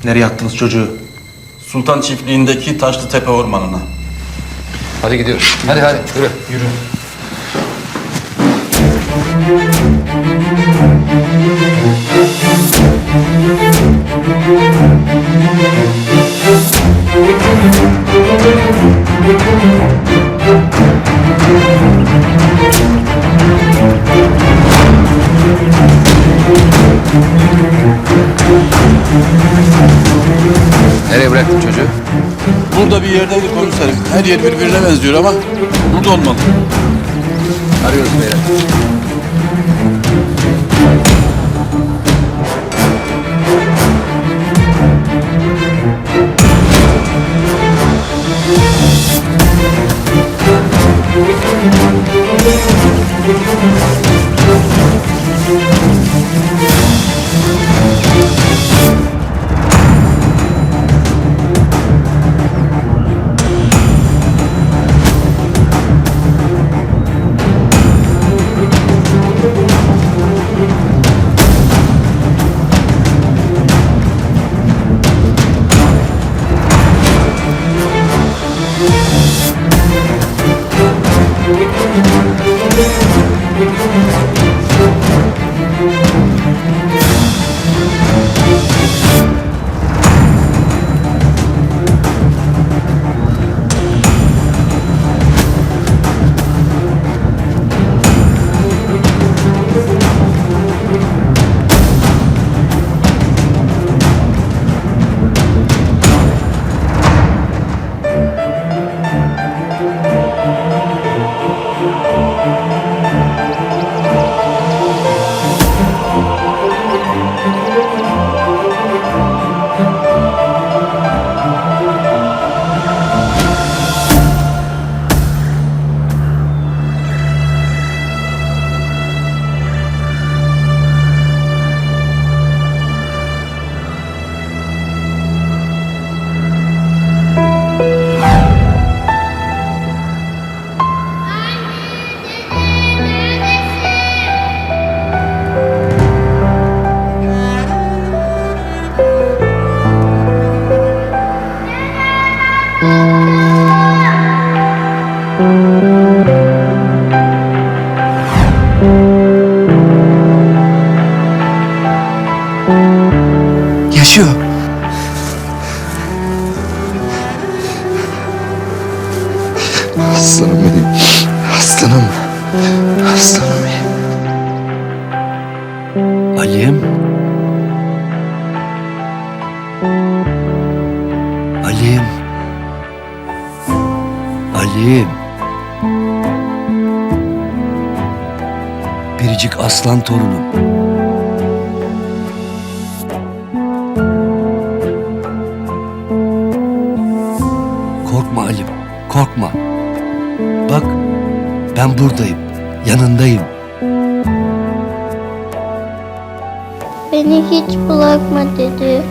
Nereye attınız çocuğu? Sultan Çiftliği'ndeki Taşlıtepe Ormanı'na. Hadi gidiyoruz. Hadi yürü. Yürü. Nereye bıraktın çocuğu? Burada bir yerdeydi komiserim. Her yer birbirine benziyor ama burada olmalı. Arıyoruz beyler. Yaşıyor. Aslanım benim. Aslanım. Aslanım benim. Ali'm. Ali'm. Ali'm. Biricik aslan torunum. Korkma Ali'm, korkma. Bak, ben buradayım, yanındayım. Beni hiç bırakma dedi.